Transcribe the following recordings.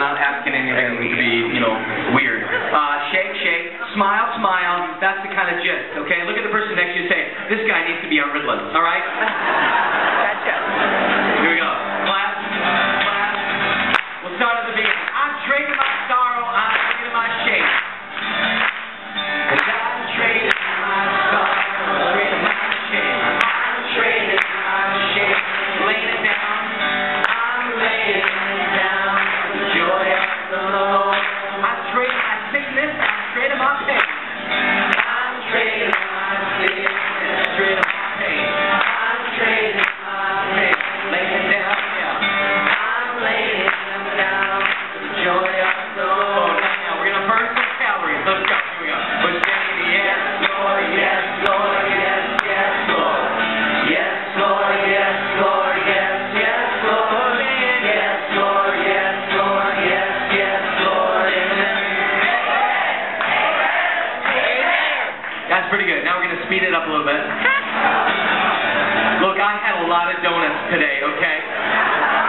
not asking anything to be, weird. Shake, shake, smile, smile. That's the kind of gist, okay? Look at the person next to you and say, this guy needs to be on Ritalin, all right? Gotcha. Here we go. Clap, clap. We'll start at the beginning. I'm trading my sorrow, I'm trading my shame. And I'm trading my sorrow, I'm trading my shame. I'm trading my shame. Laying it down. I'm laying it down. The joy of the Lord. I'm trading my sickness, I'm trading my pain. I'm trading my sickness, I'm trading my pain. I'm trading my pain. Laying it down, yeah. I'm laying it down. The joy of the Lord. Now we're going to burn some calories. Let's go. Here we go. We're saying yes, Lord, yes, Lord, yes, yes, Lord. Yes, Lord, yes, Lord, yes, yes, Lord. Yes, Lord, yes, Lord, yes, yes, Lord. That's pretty good. Now we're going to speed it up a little bit. Look, I had a lot of donuts today, okay?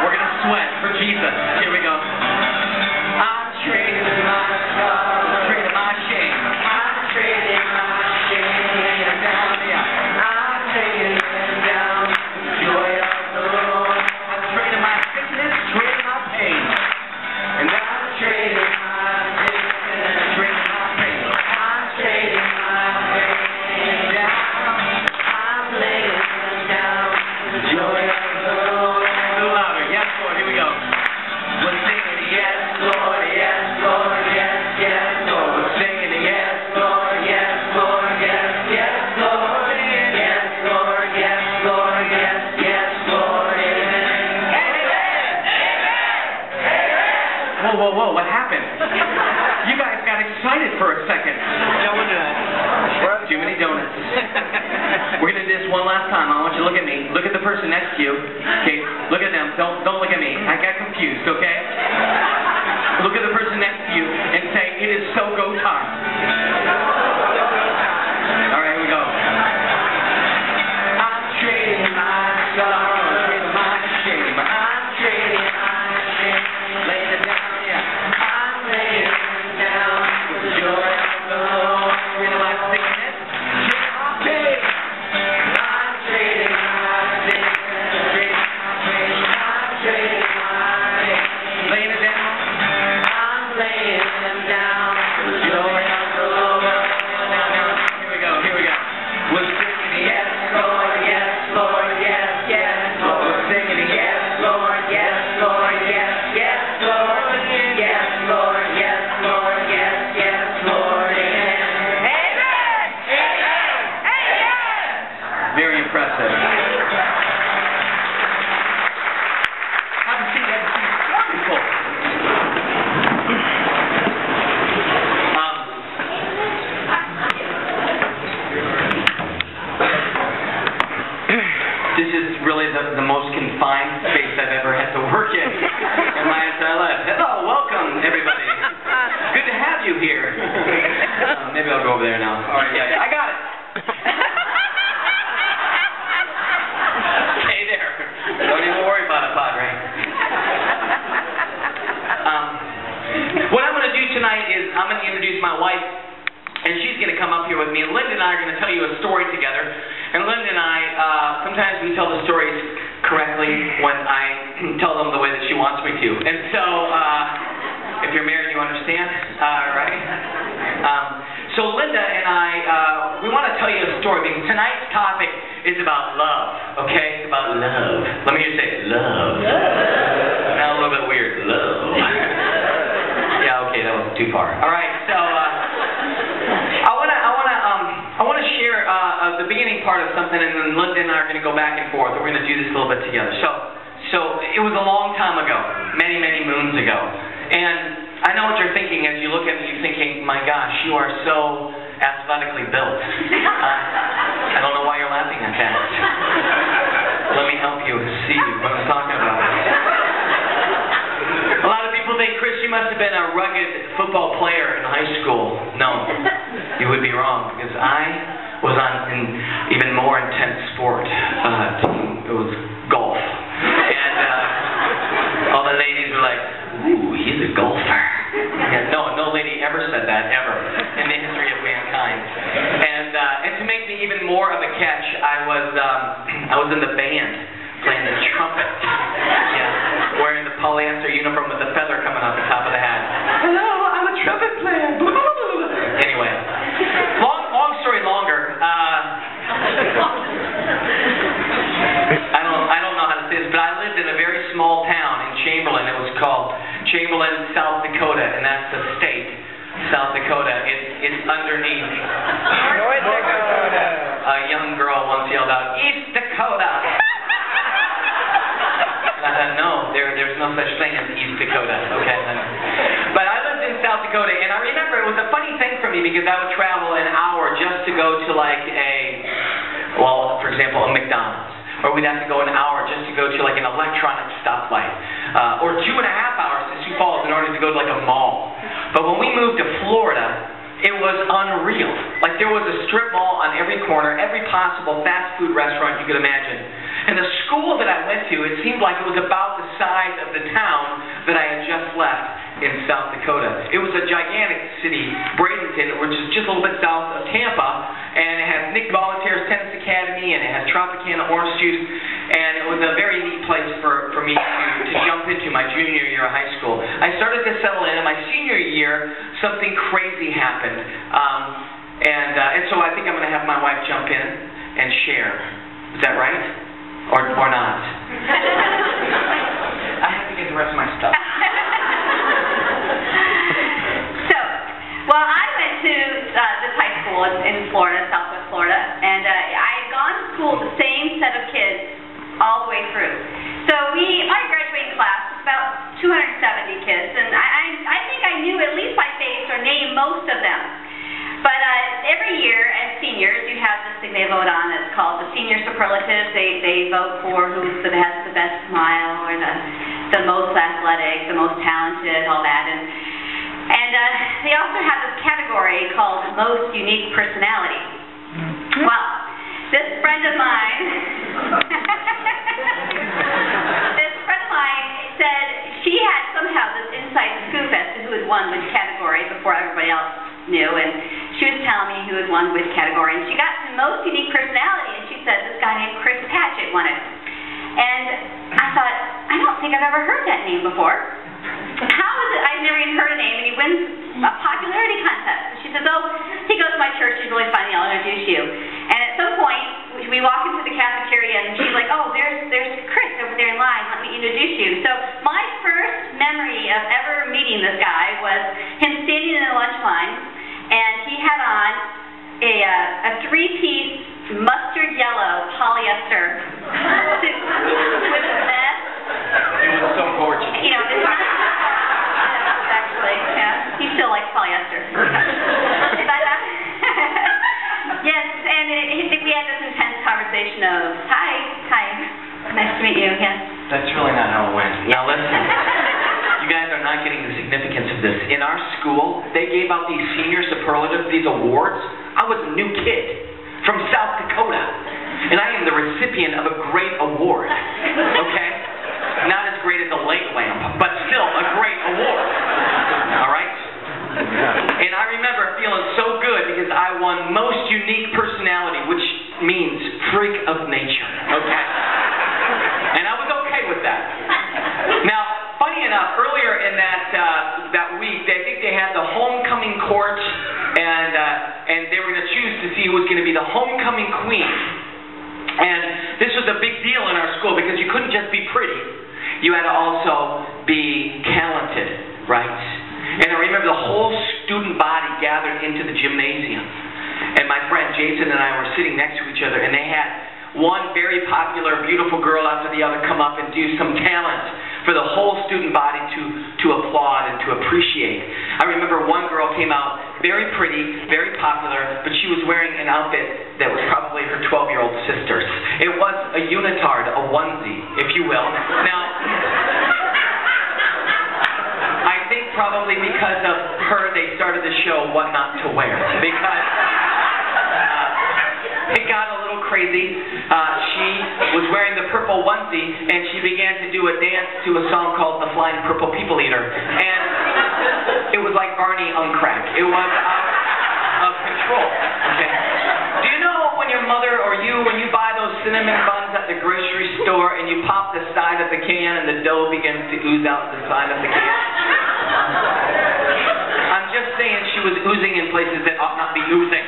We're going to sweat for Jesus. Here we go. I'm trading my sorrow, I'm trading my shame. I'm trading my shame. Laying it down, yeah. I'm trading it down. The joy of the Lord. I'm trading my sickness, trading my pain. And I'm trading my sickness, trading my pain. I'm trading my pain down. I'm laying it down. The joy of the Lord. A little louder. Yes, Lord. Here we go. We're singing yes, Lord, yes, Lord, yes, yes, Lord. We're singing yes, Lord, yes, Lord, yes, yes, Lord. Yes, Lord, yes, Lord, yes, yes, Lord. Amen. Amen. Amen. Whoa, whoa, whoa, what happened? You guys got excited for a second. Too many donuts. We're going to do this one last time. I want you to look at me. Look at the person next to you. Okay, look at them. Don't look at me. I got confused, okay? Look at the person next to you and say, it is so go time. All right, here we go. I'm trading my sorrow, I'm trading my shame. I'm trading my shame. Laying it down, yeah. I'm laying it down with the joy of the Lord. Trading my sickness, trading my pain. I'm trading my sickness, trading my pain. I'm trading my pain. Laying it down. I'm laying it down with the joy of the Lord. Now, here we go, here we go. We're singing yes, Lord, yes, Lord, yes, yes, Lord. We're singing yes, Lord, yes, Lord, yes, yes, Lord. Yes, Lord, yes, Lord, yes, yes, Lord. Amen. Amen. Amen. Amen. Very impressive. Have a seat, have a seat. Wonderful. This is really the most confined space I've ever had to work in my entire life. Hello, welcome, everybody. Good to have you here. Maybe I'll go over there now. All right, yeah, I got it. Stay there. Don't even worry about it, Padre. What I'm going to do tonight is I'm going to introduce my wife, and she's going to come up here with me. And Linda and I are going to tell you a story together. And Linda and I, sometimes we tell the stories correctly when I tell them the way that she wants me to. And so, if you're married, you understand, right? So Linda and I, we want to tell you a story because tonight's topic is about love, okay? It's about love. Let me just say, love. Now a little bit weird, love. Yeah, okay, that was too far. All right, so I want to share the beginning part of something, and then Linda and I are going to go back and forth. We're going to do this a little bit together. So it was a long time ago, many, many moons ago. And I know what you're thinking as you look at me. You're thinking, my gosh, you are so athletically built. I don't know why you're laughing at that. Let me help you see what I'm talking about. A lot of people think, Chris, you must have been a rugged football player in high school. No, you would be wrong, because I was on an even more intense sport team. It was golf. And all the ladies were like, ooh, he's a golfer. catch, I was in the band playing the trumpet. Yeah, wearing the polyester uniform with the feather coming off the top of the hat. Hello, I'm a trumpet player. Anyway, long story longer. I don't know how to say this, but I lived in a very small town in Chamberlain. It was called Chamberlain, South Dakota, and that's the state, South Dakota. It's underneath. North Dakota. A young girl once yelled out, East Dakota. And I thought, no, there's no such thing as East Dakota. Okay. But I lived in South Dakota, and I remember it was a funny thing for me because I would travel an hour just to go to like for example, a McDonald's. Or we'd have to go an hour just to go to like an electronic stoplight. Or 2.5 hours to Sioux Falls in order to go to like a mall. But when we moved to Florida, it was unreal. Like there was a strip mall on every corner, every possible fast food restaurant you could imagine. And the school that I went to, it seemed like it was about the size of the town that I had just left in South Dakota. It was a gigantic city, Bradenton, which is just a little bit south of Tampa, and it has Nick Volunteer's Tennis Academy, and it has Tropicana orange juice, and it was a very neat place for me to jump into my junior year of high school. I started to settle in my senior year, something crazy happened, and so I think I'm going to have my wife jump in and share. Is that right? Or not? I have to get the rest of my stuff. Well, I went to this high school in Florida, Southwest Florida, and I had gone to school with the same set of kids all the way through. So my graduating class was about 270 kids, and I think I knew at least by face or name most of them. But every year, as seniors, you have this thing they vote on that's called the senior superlatives. They vote for who has the best smile, or the most athletic, the most talented, all that. And they also have this category called most unique personality. Well, this friend of mine, said she had somehow this inside scoop as to who had won which category before everybody else knew, and she was telling me who had won which category, and she got to most unique personality, and she said this guy named Chris Padget won it. And I thought, I don't think I've ever heard that name before. How is it I've never even heard a name, and he wins a popularity contest? And she says, oh, he goes to my church, he's really funny, I'll introduce you. And at some point, we walk into the cafeteria, and she's like, oh, there's Chris over there in line, let me introduce you. So my first memory of ever meeting this guy was him standing in the lunch line, and he had on a three-piece mustard yellow polyester suit with a vest. It was so gorgeous. You know, it's not actually, yeah, he still likes polyester. But, yes, and we had this intense conversation of, hi, nice to meet you, yes. That's really not how it went. Now listen, you guys are not getting the significance of this. In our school, they gave out these senior superlatives, these awards. I was a new kid from South Dakota, and I am the recipient of a great award, okay? Not as great as a lake lamp, but still a great award, all right? And I remember feeling so good because I won most unique personality, which means freak of nature, okay? And I was okay with that. Now, funny enough, earlier in that week, I think they had the homecoming court, and they were going to choose to see who was going to be the homecoming queen. And this was a big deal in our school because you couldn't just be pretty. You had to also be talented, right? And I remember the whole student body gathered into the gymnasium. And my friend Jason and I were sitting next to each other, and they had one very popular, beautiful girl after the other come up and do some talent for the whole student body to applaud and to appreciate. I remember one girl came out very pretty, very popular, but she was wearing an outfit that was probably her 12-year-old sister's. It was a unitard, a onesie, if you will. Now, I think probably because of her, they started the show What Not to Wear, because it got a little crazy. She was wearing the purple onesie, and she began to do a dance to a song called The Flying Purple People Eater. And it was like Barney on crack. It was out of control. Okay. Do you know when when your mother or you, when you buy those cinnamon buns at the grocery store and you pop the side of the can and the dough begins to ooze out the side of the can? I'm just saying she was oozing in places that ought not be oozing.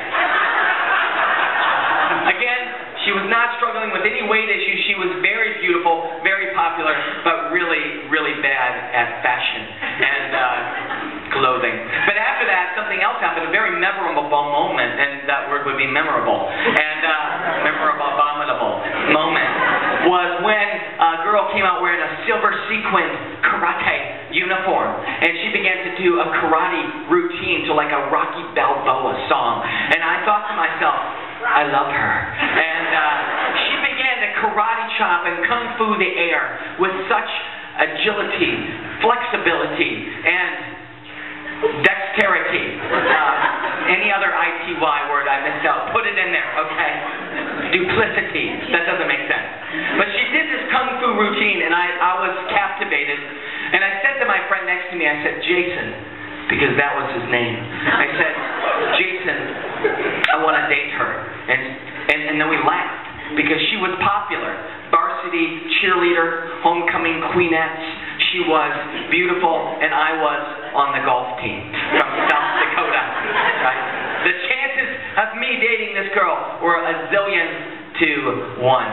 Again, she was not struggling with any weight issues. She was very beautiful, very popular, but really, really bad at fashion and clothing. But after that, something else happened, a very memorable moment, and that word would be memorable. And memorable, abominable moment was when a girl came out wearing a silver sequined karate uniform, and she began to do a karate routine to like a Rocky Balboa song. And I thought to myself, I love her. And she began to karate chop and kung fu the air with such agility, flexibility, and dexterity. Any other ITY word I missed out, put it in there, okay? Duplicity. That doesn't make sense. But she did this kung fu routine, and I was captivated. And I said to my friend next to me, I said, Jason, because that was his name. I said, Jason, I want to date her. And then we laughed, because she was popular. Varsity cheerleader, homecoming queenette. She was beautiful, and I was on the golf team from South Dakota. Right? The chances of me dating this girl were 1,000,000,000 to 1.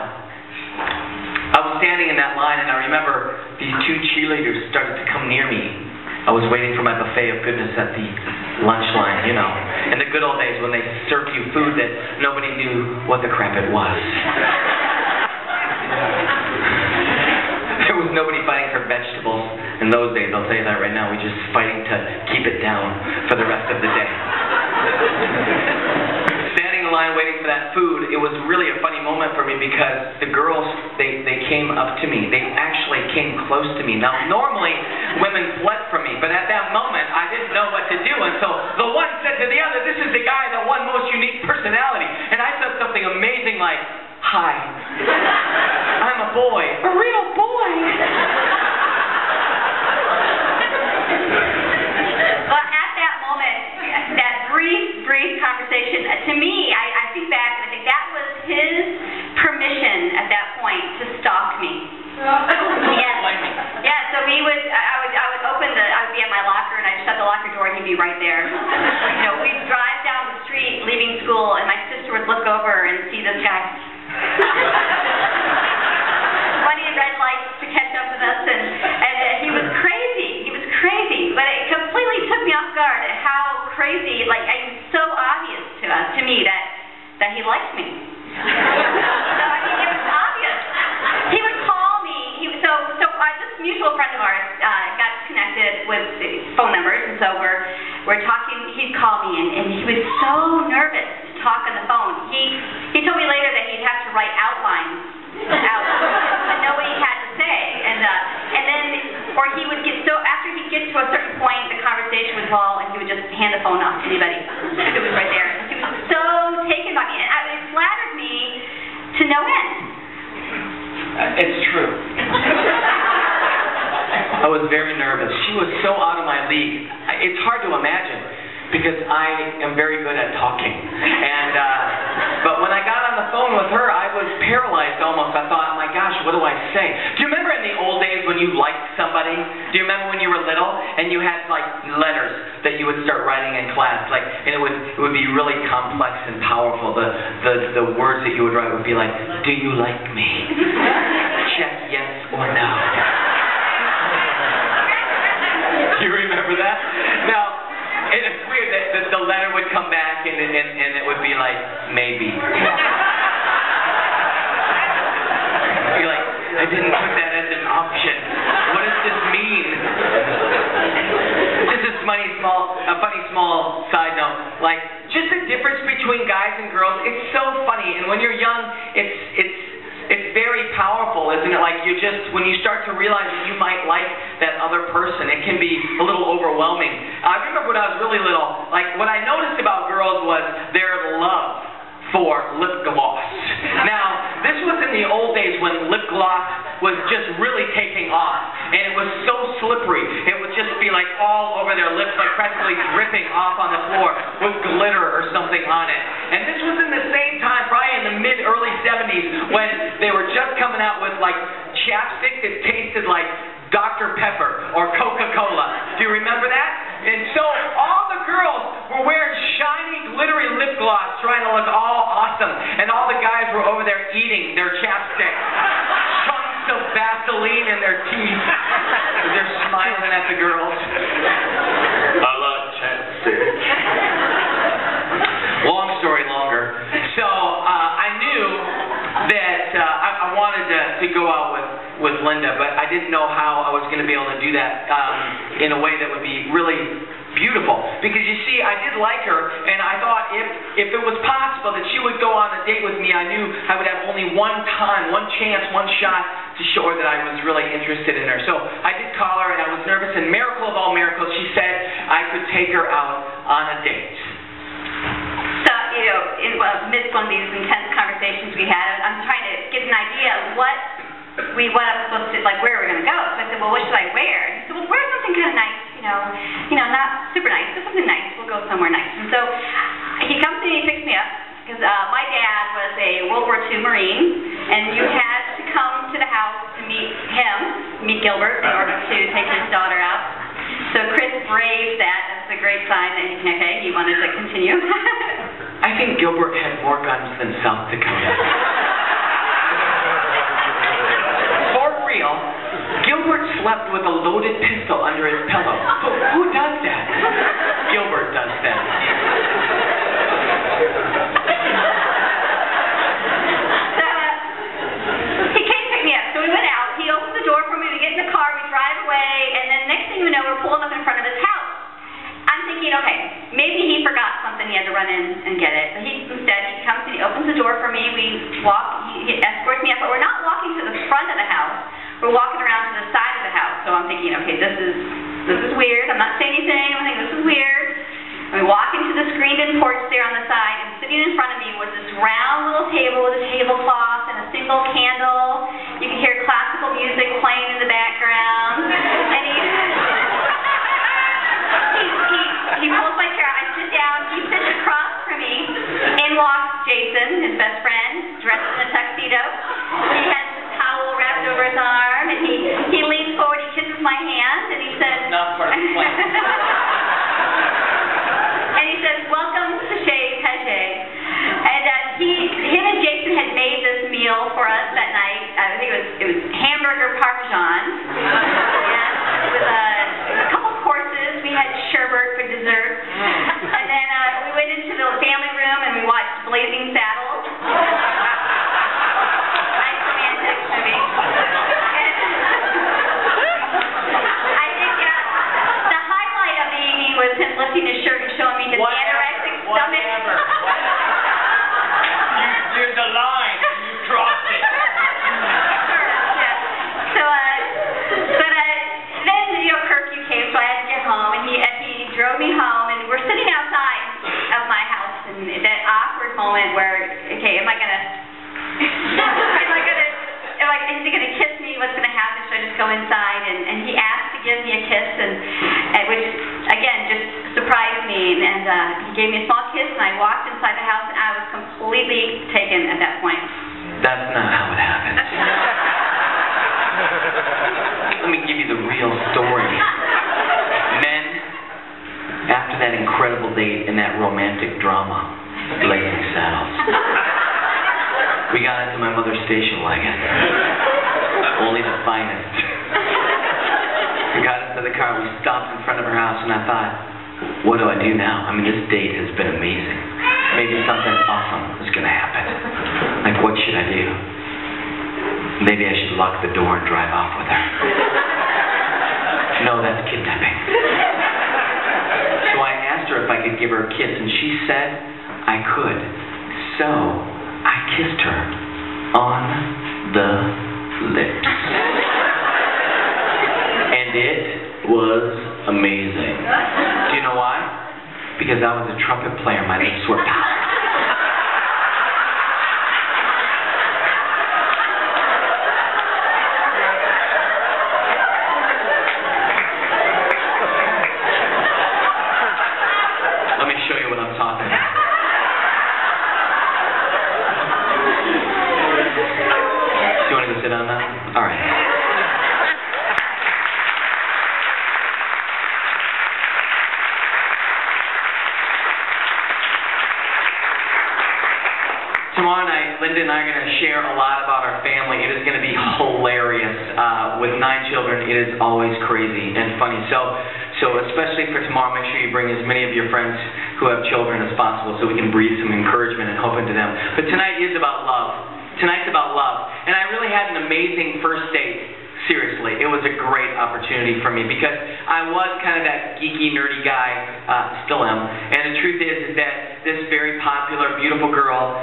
I was standing in that line, and I remember these two cheerleaders started to come near me. I was waiting for my buffet of goodness at the lunch line, you know. In the good old days when they served you food that nobody knew what the crap it was. There was nobody fighting for vegetables in those days, I'll tell you that right now. We're just fighting to keep it down for the rest of the day. Standing in line waiting for that food, it was really a funny moment for me because the girls, they came up to me. They actually came close to me. Now, normally, women fled from me, but at that moment, I didn't know what to do, and so the one said to the other, this is the guy that won most unique personality. And I said something amazing like, hi, I'm a boy. A real boy. Well, at that moment, that brief conversation, to me, I think back, and I think that was his permission at that point to stalk me. Yes. Yeah, so I would open I would be at my locker, and I'd shut the locker door, and he'd be right there. You know, we'd drive down the street leaving school, and my sister would look over and see this guy. Running red lights to catch up with us, and he was crazy. He was crazy, but it completely took me off guard at how crazy, like, it was so obvious to me that he liked me. So, I mean, it was obvious. He would call me. This mutual friend of ours got connected with phone numbers, and so we're talking. He'd call me, and he was so nervous to talk on the phone. He told me later that he'd have to write outlines out to know what he had to say, and then, or he would get after he'd get to a certain point, the conversation would fall, and he would just hand the phone off to anybody. It was right there. He was so taken by me, and it flattered me to no end. It's true. I was very nervous. She was so out of my league. It's hard to imagine because I am very good at talking. But when I got on the phone with her, I was paralyzed almost. I thought, oh my gosh, what do I say? Do you remember in the old days when you liked somebody? Do you remember when you were little and you had like letters that you would start writing in class? And it would be really complex and powerful. The words that you would write would be like, do you like me? Check yes or no. Do you remember that? Now, it's weird that the letter would come back and it would be like, maybe. You're like, I didn't put that as an option. What does this mean? Just a funny small side note. Like, just the difference between guys and girls, it's so funny. And when you're young, it's very powerful, isn't it? Like, when you start to realize that you might like that other person, it can be a little overwhelming. I remember when I was really little, like, what I noticed about girls was their love for lip gloss. Now, this was in the old days when lip gloss was just really taking off, and it was so slippery. It would just be like all over their lips, like practically dripping off on the floor with glitter or something on it. And this was in the same time probably in the mid-early 70s, when they were just coming out with like chapstick that tasted like Dr. Pepper or Coca-Cola. Do you remember that? And so all the girls were wearing shiny, glittery lip gloss, trying to look all awesome, and all the guys were over there eating their chapstick. Chunks of Vaseline in their teeth. They're smiling at the girls. I love chapstick. Long story longer. So I knew that I wanted to go out with Linda, but I didn't know how I was going to be able to do that in a way that would be really beautiful. Because you see, I did like her, and I thought if it was possible that she would go on a date with me, I knew I would have only one time, one chance, one shot to show her that I was really interested in her. So I did call her, and I was nervous, and miracle of all miracles, she said I could take her out on a date. So, you know, in amidst one of these intense conversations we had, I'm trying to get an idea of what I'm supposed to, like, where we're going to go. So I said, well, what should I wear? And he said, well, wear something kind of nice, you know, not super nice, but something nice. We'll go somewhere nice. And so he comes to me and he picks me up, because my dad was a World War II Marine, and you had to come to the house to meet Gilbert, in order to take his daughter out. So Chris braved that. That's a great sign that he wanted to continue. I think Gilbert had more guns than South Dakota. For real, Gilbert slept with a loaded pistol under his pillow. Who does that? Gilbert does that. He came to pick me up. So we went out. He opened the door for me. We get in the car. We drive away. And then next thing we know, we're pulling up in front of his house. I'm thinking, okay, maybe he forgot something. He had to run in and get it. But instead, he comes and he opens the door for me. We walk. He escorts me up. But we're not walking to the front of the house. We're walking around to the side of the house. So I'm thinking, okay, this is weird. I'm not saying anything. I'm thinking, this is weird. And we walk into the screened-in porch there on the side, and sitting in front of me was this round little table with a tablecloth and a single candle. You could hear classical music playing in the background. And he pulls my chair. I sit down. He sits across from me. In walks Jason, his best friend, dressed in a tuxedo. He has a towel wrapped over his arm, and he leans forward. He kisses my hand, and he says, Not part of the plan. and he says, welcome to Chez Padget. And him and Jason had made this meal for us that night. I think it was hamburger parmesan. And with a couple courses. We had sherbet for dessert. And then we went into the family room and we watched Blazing Saddles. Nice romantic movie. I think the highlight of the evening was him lifting his shirt and showing me his anorexic stomach. There's a line and you dropped it. So, but then, you know, curfew came, so I had to get home, and he drove me home, and we're sitting outside of my house, and that awkward moment where, okay, is he gonna kiss me? What's gonna happen? Should I just go inside? And he asked to give me a kiss, and which again just surprised me. And he gave me a small kiss, and I walked inside the house, and I was completely taken at that point. That's not how it happens. Let me give you the real story. Men, after that incredible date and that romantic drama, Blazing Saddles, we got into my mother's station wagon. Only the finest. We got into the car, we stopped in front of her house, and I thought, what do I do now? I mean, this date has been amazing. Maybe something awesome is going to happen. Like, what should I do? Maybe I should lock the door and drive off with her. No, that's kidnapping. So I asked her if I could give her a kiss, and she said I could. So I kissed her on the lips. And it was amazing. Do you know why? Because I was a trumpet player. My lips were tied. Let me show you what I'm talking about. done now? All right. Tomorrow night, Linda and I are going to share a lot about our family. It is going to be hilarious. With 9 children, it is always crazy and funny. So especially for tomorrow, make sure you bring as many of your friends who have children as possible so we can breathe some encouragement and hope into them. But tonight is about love. Tonight's about love. And I really had an amazing first date. Seriously, it was a great opportunity for me because I was kind of that geeky, nerdy guy, still am. And the truth is that this very popular, beautiful girl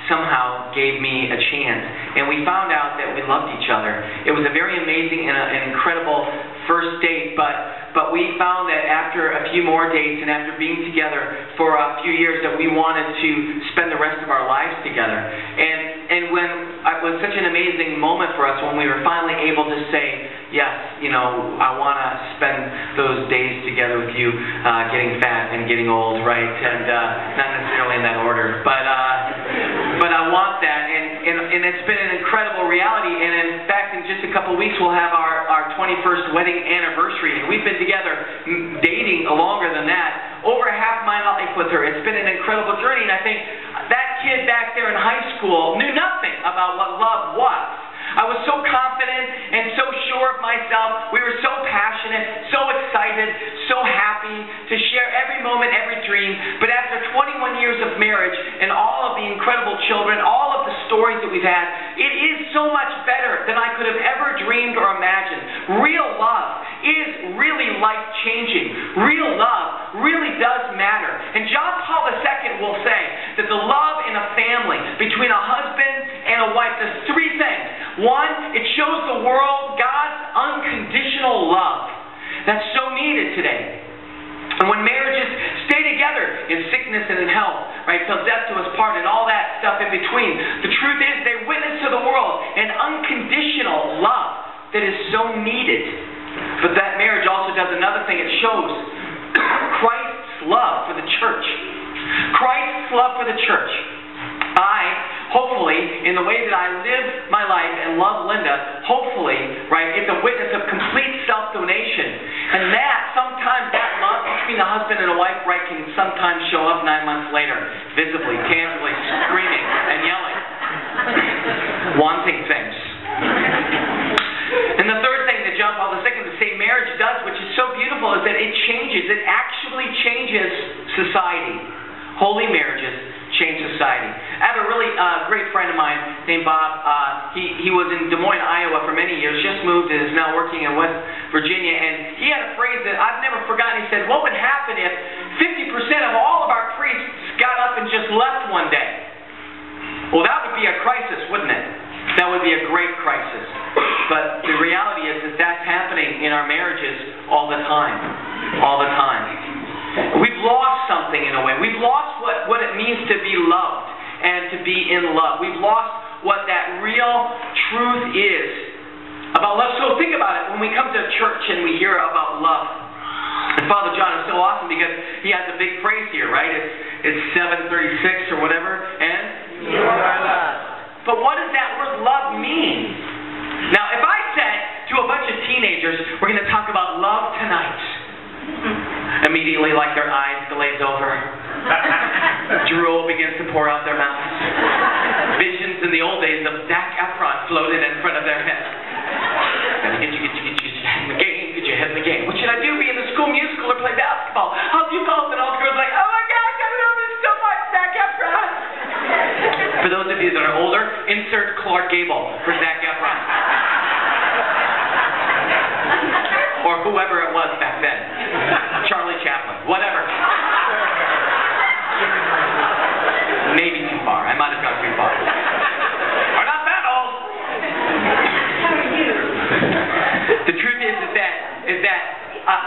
somehow gave me a chance. And we found out that we loved each other. It was a very amazing and an incredible first date, but we found that after a few more dates and after being together for a few years that we wanted to spend the rest of our lives together. And when it was such an amazing moment for us when we were finally able to say, yes, you know, I want to spend those days together with you, getting fat and getting old, right? And not necessarily in that order, but I want that, and it's been an incredible reality. And in fact, in just a couple of weeks, we'll have our 21st wedding anniversary, and we've been together dating longer than that, over half my life with her. It's been an incredible journey, and I think that kid back there in high school knew nothing about what love was. I was so confident and so sure of myself. We were so passionate, so excited, so happy to share every moment, every dream. But after 21 years of marriage and all of the incredible children, all of the stories that we've had, it is so much better than I could have ever dreamed or imagined. Real love is really life-changing. Real love really does matter. And John Paul II will say that the love in a family between a husband and a wife does 3 things. 1, it shows the world God's unconditional love that's so needed today. And when marriages stay together in sickness and in health, right, till death do us part and all that stuff in between, the truth is they witness to the world an unconditional love that is so needed. But that marriage also does another thing. It shows Christ's love for the church. Christ's love for the church. Hopefully, in the way that I live my life and love Linda, hopefully, right, it's a witness of complete self-donation. And that, sometimes that love between a husband and a wife, right, can sometimes show up 9 months later, visibly, tangibly, screaming and yelling, wanting things. And the third thing that John Paul II, the same marriage does, which is so beautiful, is that it actually changes society. Holy marriages change society. I have a really great friend of mine named Bob. He was in Des Moines, Iowa for many years, just moved and is now working in West Virginia. And he had a phrase that I've never forgotten. He said, what would happen if 50% of all of our priests got up and just left one day? Well, that would be a crisis, wouldn't it? That would be a great crisis. But the reality is that that's happening in our marriages all the time. All the time. We've lost something in a way. We've lost what it means to be loved and to be in love. We've lost what that real truth is about love. So think about it when we come to church and we hear about love. And Father John is so awesome because he has a big phrase here, right? It's 736 or whatever, and you are loved. But what does that word love mean? Now, if I said to a bunch of teenagers, we're going to talk about love tonight, immediately, like their eyes glaze over, drool begins to pour out their mouths. Visions in the old days of Zac Efron floated in front of their head. Get your head in the game. Get your head in the game. What should I do? Be in the school musical or play basketball? How do you call it? And all the girls are like, oh my gosh, I love you so much, Zac Efron. For those of you that are older, insert Clark Gable for Zac Efron. Or whoever it was back then. Charlie Chaplin. Whatever. Maybe too far. I might have gone too far. We're not that old. How are you? The truth is that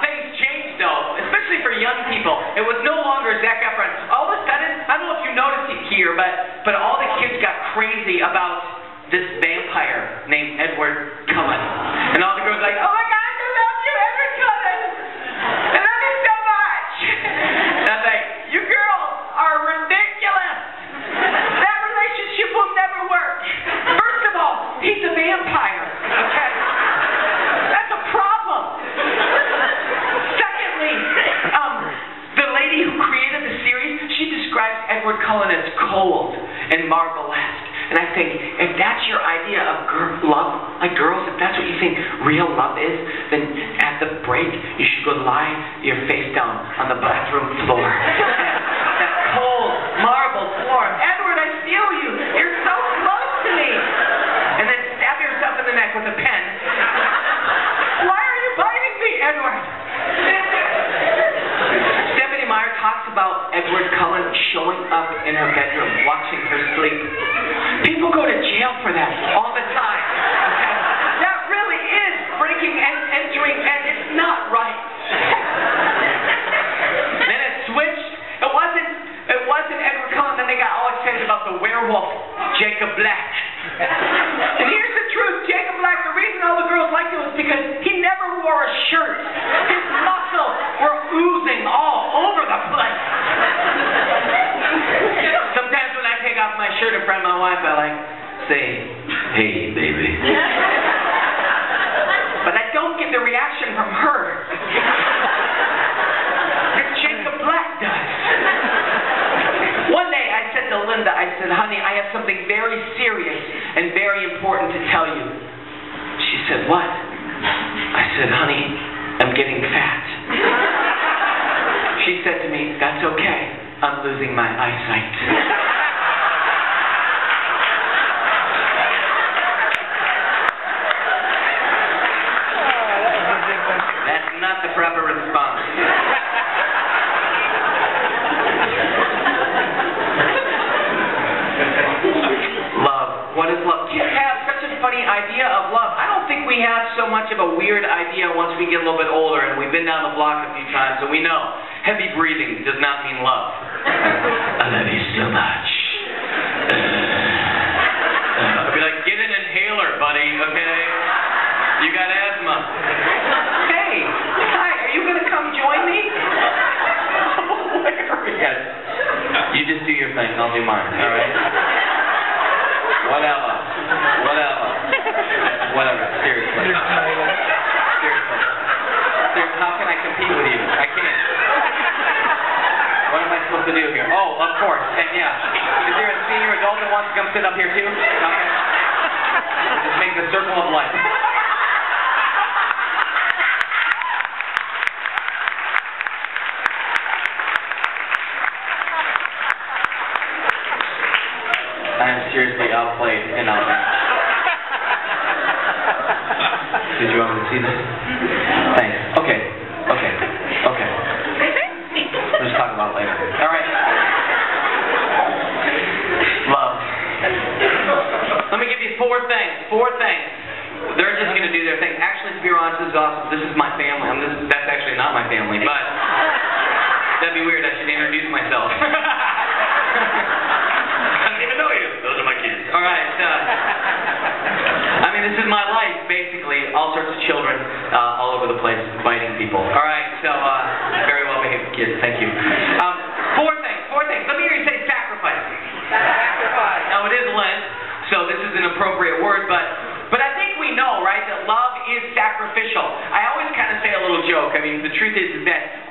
things change, though, especially for young people. It was no longer Zac Efron. All of a sudden, I don't know if you noticed it here, but all the kids got crazy about this vampire named Edward Cullen. And all the girls were like, oh my gosh, I love you, Edward Cullen. real love is, then at the break, you should go lie your face down on the bathroom floor. That cold marble floor. Edward, I feel you. You're so close to me. And then stab yourself in the neck with a pen. Why are you biting me, Edward? Stephanie Meyer talks about Edward Cullen showing up in her bedroom, watching her sleep. People go to jail for that all the time. Okay? That really is breaking and entering, and it's not right. Then it switched. It wasn't Edward Cullen. Then they got all excited about the werewolf, Jacob Black. And here's the truth, Jacob Black, the reason all the girls liked him was because he never wore a shirt. His muscles were oozing all over the place. Sometimes when I take off my shirt in front of my wife, I say, hey, baby. But I don't get the reaction from her. Jacob Black does. One day I said to Linda, I said, honey, I have something very serious and very important to tell you. She said, what? I said, honey, I'm getting fat. She said to me, that's okay. I'm losing my eyesight. That's not the proper response. Love. What is love? Kids have such a funny idea of love. I don't think we have so much of a weird idea once we get a little bit older and we've been down the block a few times and we know heavy breathing does not mean love. I love you so much. I'd be like, get an inhaler, buddy, okay? You got asthma. Hey, hi, are you going to come join me? Yes. You just do your thing, I'll do mine, all right? Whatever. Seriously. How can I compete with you? I can't. What am I supposed to do here? Oh, of course. And yeah. Is there a senior adult that wants to come sit up here too? Okay. Just make the circle of life. I am seriously outplayed and outmatched. Did you want me to see this? Thanks. Okay. We'll just talk about it later. All right. Love. Let me give you four things. They're just going to do their thing. Actually, to be honest, this is awesome. This is my family. That's actually not my family, but that'd be weird. I should introduce myself. I don't even know you. Those are my kids. All right. This is my life, basically. All sorts of children all over the place biting people. All right. So, very well behaved kids. Thank you. Four things. Let me hear you say sacrifice. Sacrifice. Now, it is Lent, so this is an appropriate word, but I think we know, right, that love is sacrificial. I always kind of say a little joke. The truth is that